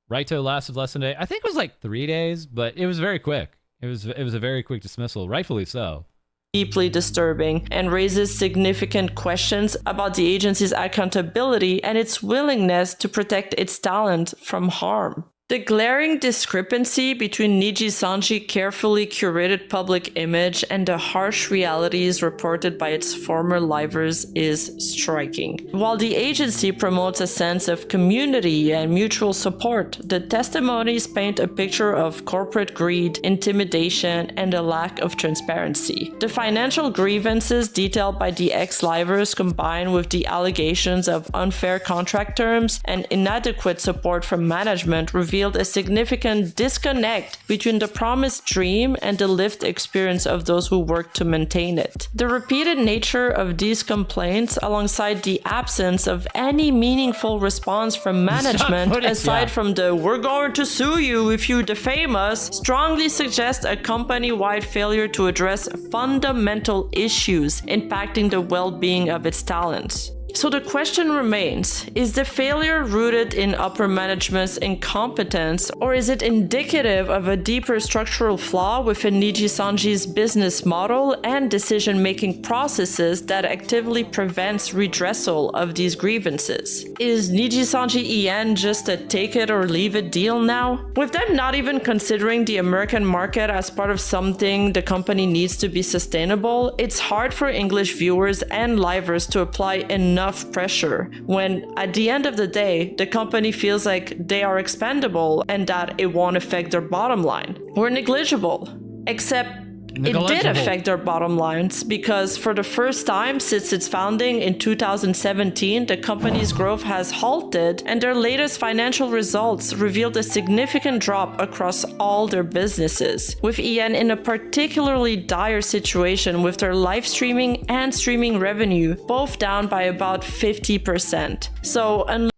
Raito lasted less than a day. I think it was like 3 days, but it was very quick. It was a very quick dismissal, rightfully so. Deeply disturbing and raises significant questions about the agency's accountability and its willingness to protect its talent from harm. The glaring discrepancy between Nijisanji's carefully curated public image and the harsh realities reported by its former livers is striking. While the agency promotes a sense of community and mutual support, the testimonies paint a picture of corporate greed, intimidation, and a lack of transparency. The financial grievances detailed by the ex-livers combined with the allegations of unfair contract terms and inadequate support from management reveal a significant disconnect between the promised dream and the lived experience of those who work to maintain it. The repeated nature of these complaints, alongside the absence of any meaningful response from management, aside from the "we're going to sue you if you defame us," strongly suggest a company-wide failure to address fundamental issues impacting the well-being of its talents. So the question remains, is the failure rooted in upper management's incompetence, or is it indicative of a deeper structural flaw within Nijisanji's business model and decision-making processes that actively prevents redressal of these grievances? Is Nijisanji EN just a take-it-or-leave-it deal now? With them not even considering the American market as part of something the company needs to be sustainable, it's hard for English viewers and livers to apply enough pressure when, at the end of the day, the company feels like they are expendable and that it won't affect their bottom line. We're negligible. Except it did affect their bottom lines, because for the first time since its founding in 2017, the company's growth has halted, and their latest financial results revealed a significant drop across all their businesses, with EN in a particularly dire situation with their live streaming and streaming revenue both down by about 50%. So, and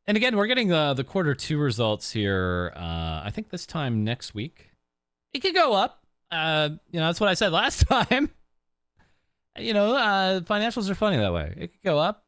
again, we're getting the Q2 results here, I think this time next week. It could go up. That's what I said last time. Financials are funny that way. It could go up.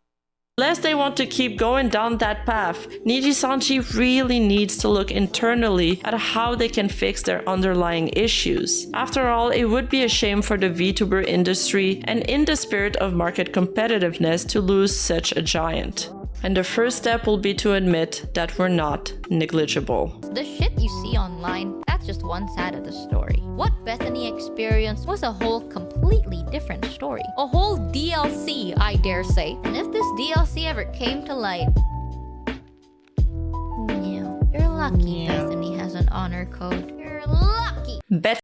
Unless they want to keep going down that path, Nijisanji really needs to look internally at how they can fix their underlying issues. After all, it would be a shame for the VTuber industry and in the spirit of market competitiveness to lose such a giant. And the first step will be to admit that we're not negligible. The shit you see online, that's just one side of the story. What Bethany experienced was a whole completely different story. A whole DLC, I dare say. And if this DLC ever came to light... You're lucky Bethany has an honor code. You're lucky!